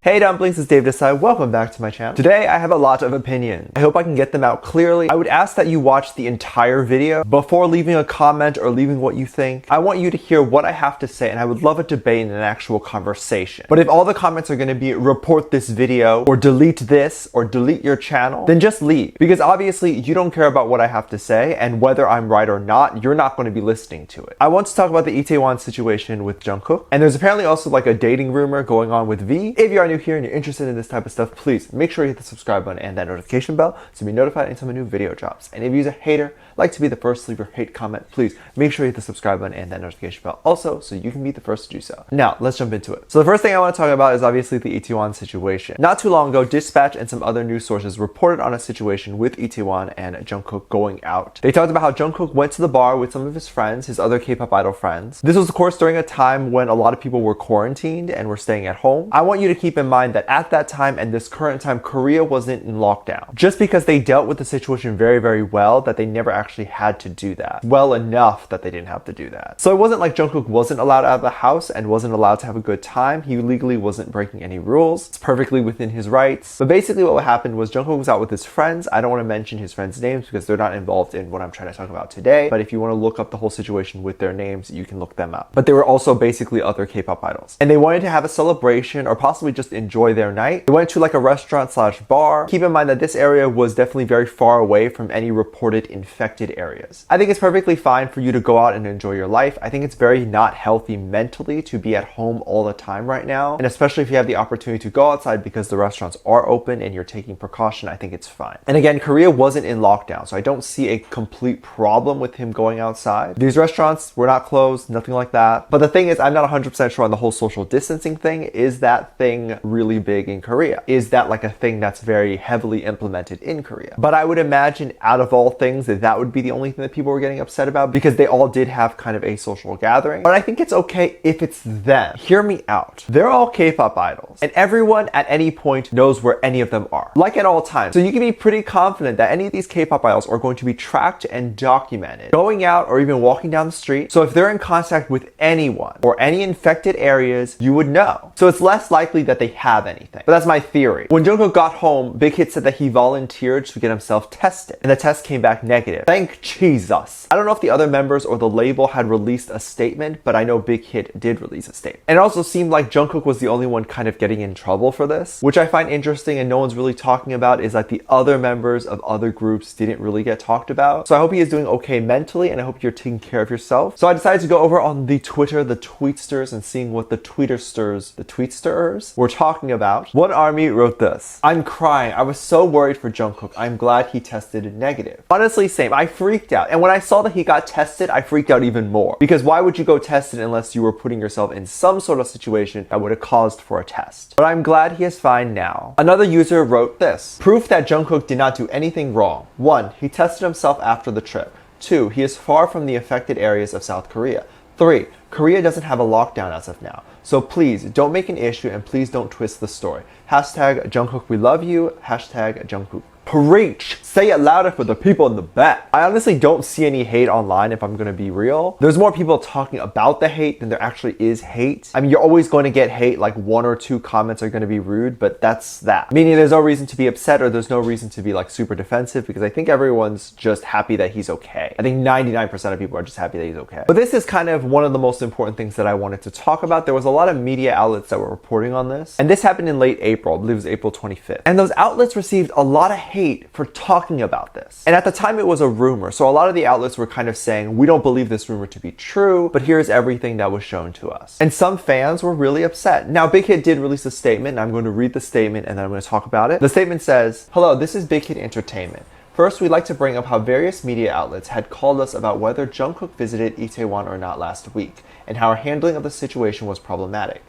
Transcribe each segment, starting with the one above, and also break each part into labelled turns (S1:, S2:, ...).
S1: Hey dumplings, it's Dave Desai. Welcome back to my channel. Today I have a lot of opinions. I hope I can get them out clearly. I would ask that you watch the entire video before leaving a comment or leaving what you think. I want you to hear what I have to say and I would love a debate and an actual conversation. But if all the comments are going to be report this video or delete this or delete your channel, then just leave. Because obviously you don't care about what I have to say, and whether I'm right or not, you're not going to be listening to it. I want to talk about the Itaewon situation with Jungkook, and there's apparently also like a dating rumor going on with V. If you are new here and you're interested in this type of stuff, please make sure you hit the subscribe button and that notification bell to be notified anytime a new video drops. And if you're a hater, like to be the first to leave your hate comment, please make sure you hit the subscribe button and that notification bell also so you can be the first to do so. Now, let's jump into it. So the first thing I want to talk about is obviously the Itaewon situation. Not too long ago, Dispatch and some other news sources reported on a situation with Itaewon and Jungkook going out. They talked about how Jungkook went to the bar with some of his friends, his other K-pop idol friends. This was of course during a time when a lot of people were quarantined and were staying at home. I want you to keep in mind that at that time and this current time, Korea wasn't in lockdown. Just because they dealt with the situation very, very well, that they never actually had to do that. Well enough that they didn't have to do that. So it wasn't like Jungkook wasn't allowed out of the house and wasn't allowed to have a good time. He legally wasn't breaking any rules. It's perfectly within his rights. But basically what happened was Jungkook was out with his friends. I don't want to mention his friends' names because they're not involved in what I'm trying to talk about today. But if you want to look up the whole situation with their names, you can look them up. But they were also basically other K-pop idols. And they wanted to have a celebration or possibly just enjoy their night. They went to like a restaurant slash bar. Keep in mind that this area was definitely very far away from any reported infected areas. I think it's perfectly fine for you to go out and enjoy your life. I think it's very not healthy mentally to be at home all the time right now. And especially if you have the opportunity to go outside because the restaurants are open and you're taking precaution, I think it's fine. And again, Korea wasn't in lockdown, so I don't see a complete problem with him going outside. These restaurants were not closed, nothing like that. But the thing is, I'm not 100% sure on the whole social distancing thing. Is that thing really big in Korea? Is that like a thing that's very heavily implemented in Korea? But I would imagine out of all things that would be the only thing that people were getting upset about because they all did have kind of a social gathering. But I think it's okay if it's them. Hear me out. They're all K-pop idols and everyone at any point knows where any of them are, like at all times. So you can be pretty confident that any of these K-pop idols are going to be tracked and documented going out or even walking down the street. So if they're in contact with anyone or any infected areas, you would know. So it's less likely that they have anything. But that's my theory. When Jungkook got home, BigHit said that he volunteered to get himself tested and the test came back negative. Thank Jesus. I don't know if the other members or the label had released a statement, but I know BigHit did release a statement. And it also seemed like Jungkook was the only one kind of getting in trouble for this, which I find interesting and no one's really talking about is that the other members of other groups didn't really get talked about. So I hope he is doing okay mentally and I hope you're taking care of yourself. So I decided to go over on the Twitter, the tweetsters, and seeing what the tweetsters were talking about. One army wrote this: "I'm crying. I was so worried for Jungkook. I'm glad he tested negative." Honestly, same. I freaked out. And when I saw that he got tested, I freaked out even more. Because why would you go test it unless you were putting yourself in some sort of situation that would have caused for a test? But I'm glad he is fine now. Another user wrote this: "Proof that Jungkook did not do anything wrong. 1. He tested himself after the trip. 2. He is far from the affected areas of South Korea. 3. Korea doesn't have a lockdown as of now. So please don't make an issue and please don't twist the story. Hashtag Jungkook we love you. Hashtag Jungkook." Preach! Say it louder for the people in the back. I honestly don't see any hate online if I'm gonna be real. There's more people talking about the hate than there actually is hate. I mean, you're always going to get hate, like 1 or 2 comments are gonna be rude, but that's that. Meaning there's no reason to be upset or there's no reason to be like super defensive because I think everyone's just happy that he's okay. I think 99% of people are just happy that he's okay. But this is kind of one of the most important things that I wanted to talk about. There was a lot of media outlets that were reporting on this. And this happened in late April, I believe it was April 25th. And those outlets received a lot of hate for talking about this. And at the time it was a rumor, so a lot of the outlets were kind of saying, we don't believe this rumor to be true, but here's everything that was shown to us. And some fans were really upset. Now BigHit did release a statement, and I'm going to read the statement and then I'm going to talk about it. The statement says, "Hello, this is BigHit Entertainment. First, we'd like to bring up how various media outlets had called us about whether Jungkook visited Itaewon or not last week, and how our handling of the situation was problematic.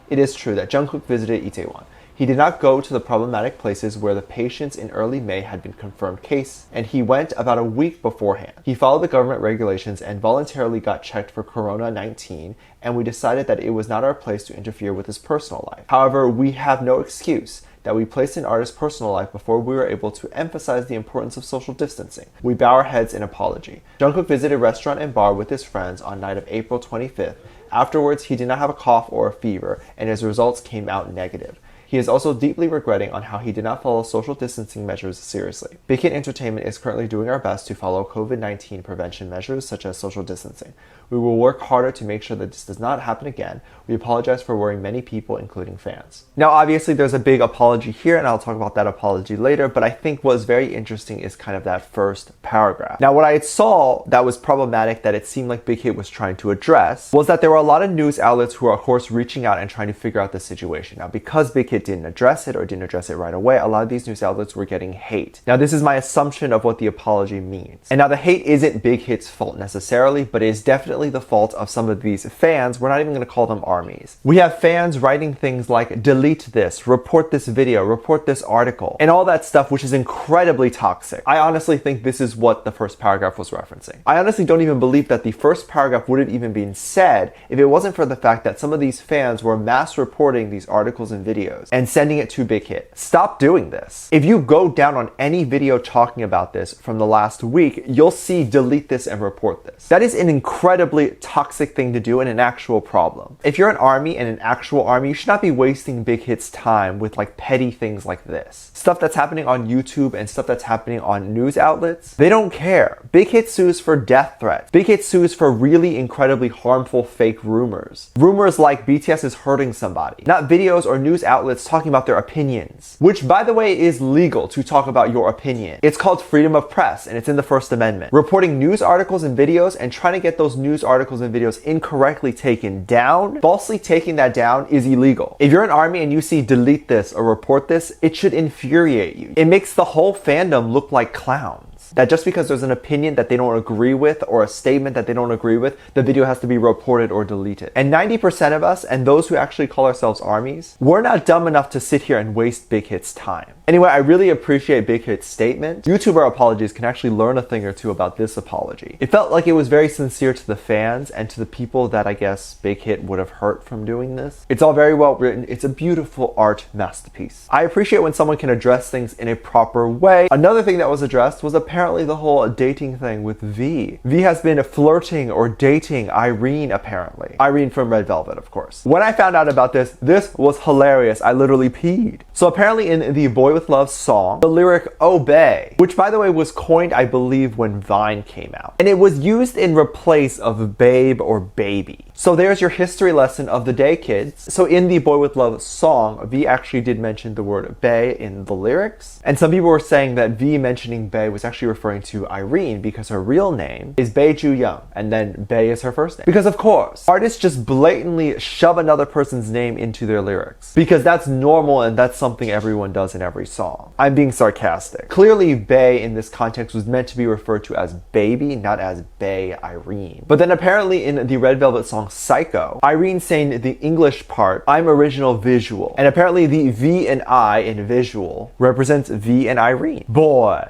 S1: It is true that Jungkook visited Itaewon. He did not go to the problematic places where the patients in early May had been confirmed case, and he went about a week beforehand. He followed the government regulations and voluntarily got checked for Corona-19, and we decided that it was not our place to interfere with his personal life. However, we have no excuse that we placed an artist's personal life before we were able to emphasize the importance of social distancing. We bow our heads in apology." Jungkook visited restaurant and bar with his friends on night of April 25th. Afterwards, he did not have a cough or a fever, and his results came out negative. He is also deeply regretting on how he did not follow social distancing measures seriously. BigHit Entertainment is currently doing our best to follow COVID-19 prevention measures such as social distancing. We will work harder to make sure that this does not happen again. We apologize for worrying many people, including fans. Now, obviously, there's a big apology here, and I'll talk about that apology later, but I think what's very interesting is kind of that first paragraph. Now, what I saw that was problematic that it seemed like BigHit was trying to address was that there were a lot of news outlets who are, of course, reaching out and trying to figure out the situation. Now, because BigHit didn't address it or didn't address it right away, a lot of these news outlets were getting hate. Now, this is my assumption of what the apology means. And now the hate isn't BigHit's fault necessarily, but it is definitely the fault of some of these fans. We're not even going to call them armies. We have fans writing things like delete this, report this video, report this article, and all that stuff, which is incredibly toxic. I honestly think this is what the first paragraph was referencing. I honestly don't even believe that the first paragraph would have even been said if it wasn't for the fact that some of these fans were mass reporting these articles and videos and sending it to BigHit. Stop doing this. If you go down on any video talking about this from the last week, you'll see delete this and report this. That is an incredibly toxic thing to do and an actual problem. If you're an army and an actual army, you should not be wasting BigHit's time with like petty things like this. Stuff that's happening on YouTube and stuff that's happening on news outlets, they don't care. BigHit sues for death threats. BigHit sues for really incredibly harmful fake rumors. Rumors like BTS is hurting somebody. Not videos or news outlets talking about their opinions, which by the way is legal to talk about your opinion. It's called freedom of press and it's in the First Amendment. Reporting news articles and videos and trying to get those news articles and videos incorrectly taken down, falsely taking that down is illegal. If you're an army and you see delete this or report this, it should infuriate you. It makes the whole fandom look like clowns. That just because there's an opinion that they don't agree with or a statement that they don't agree with, the video has to be reported or deleted. And 90% of us, and those who actually call ourselves armies, we're not dumb enough to sit here and waste BigHit's time. Anyway, I really appreciate BigHit's statement. YouTuber apologies can actually learn a thing or two about this apology. It felt like it was very sincere to the fans and to the people that I guess BigHit would have hurt from doing this. It's all very well written. It's a beautiful art masterpiece. I appreciate when someone can address things in a proper way. Another thing that was addressed was apparently the whole dating thing with V. V has been flirting or dating Irene apparently. Irene from Red Velvet, of course. When I found out about this, this was hilarious. I literally peed. So apparently in the Boy with Love song, the lyric "Obey," which by the way was coined, I believe, when Vine came out. And it was used in replace of babe or baby. So there's your history lesson of the day, kids. So in the Boy with Love song, V actually did mention the word bae in the lyrics. And some people were saying that V mentioning bae was actually referring to Irene because her real name is Bae Ju Young, and then Bae is her first name. Because of course, artists just blatantly shove another person's name into their lyrics. Because that's normal and that's something everyone does in every song. I'm being sarcastic. Clearly, Bae in this context was meant to be referred to as baby, not as Bae Irene. But then apparently in the Red Velvet song Psycho, Irene saying the English part, I'm original visual. And apparently the V and I in visual represents V and Irene. Boy,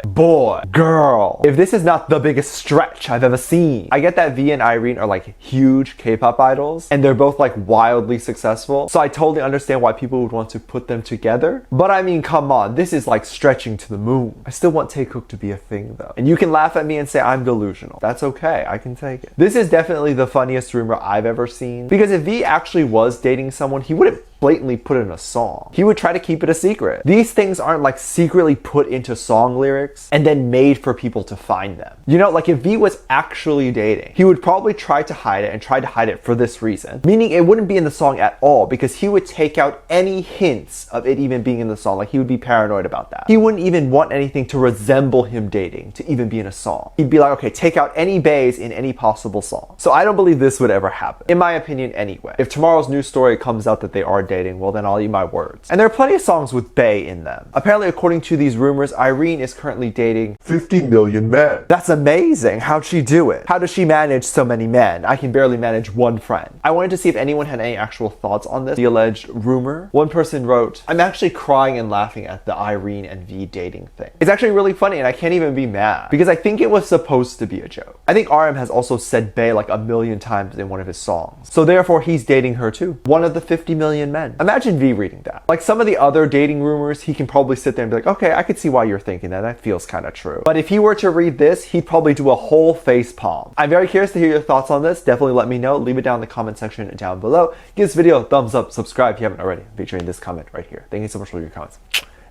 S1: girl. If this is not the biggest stretch I've ever seen. I get that V and Irene are like huge K-pop idols and they're both like wildly successful. So I totally understand why people would want to put them together. But I mean, come on, this is like stretching to the moon. I still want Taekook to be a thing though. And you can laugh at me and say I'm delusional. That's okay, I can take it. This is definitely the funniest rumor I've ever seen. Because if V actually was dating someone, he wouldn't blatantly put it in a song. He would try to keep it a secret. These things aren't like secretly put into song lyrics and then made for people to find them. You know, like if V was actually dating, he would probably try to hide it and try to hide it for this reason. Meaning it wouldn't be in the song at all because he would take out any hints of it even being in the song. Like he would be paranoid about that. He wouldn't even want anything to resemble him dating to even be in a song. He'd be like, okay, take out any baes in any possible song. So I don't believe this would ever happen. In my opinion anyway. If tomorrow's news story comes out that they are dating, well then I'll eat my words. And there are plenty of songs with bae in them. Apparently according to these rumors, Irene is currently dating 50 million men. That's amazing. How'd she do it? How does she manage so many men? I can barely manage one friend. I wanted to see if anyone had any actual thoughts on this, the alleged rumor. One person wrote, I'm actually crying and laughing at the Irene and V dating thing. It's actually really funny and I can't even be mad because I think it was supposed to be a joke. I think RM has also said bae like 1 million times in one of his songs. So therefore he's dating her too. One of the 50 million men. men. Imagine V reading that. Like some of the other dating rumors, he can probably sit there and be like, okay, I could see why you're thinking that. That feels kind of true. But if he were to read this, he'd probably do a whole face palm. I'm very curious to hear your thoughts on this. Definitely let me know. Leave it down in the comment section down below. Give this video a thumbs up, subscribe if you haven't already, featuring this comment right here. Thank you so much for your comments.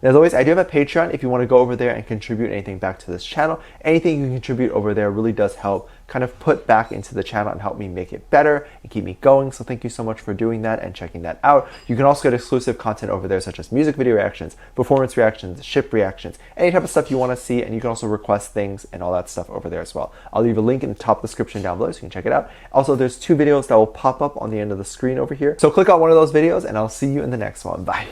S1: And as always, I do have a Patreon if you want to go over there and contribute anything back to this channel. Anything you can contribute over there really does help kind of put back into the channel and help me make it better and keep me going. So thank you so much for doing that and checking that out. You can also get exclusive content over there, such as music video reactions, performance reactions, ship reactions, any type of stuff you want to see. And you can also request things and all that stuff over there as well. I'll leave a link in the top description down below so you can check it out. Also, there's 2 videos that will pop up on the end of the screen over here. So click on one of those videos and I'll see you in the next one. Bye.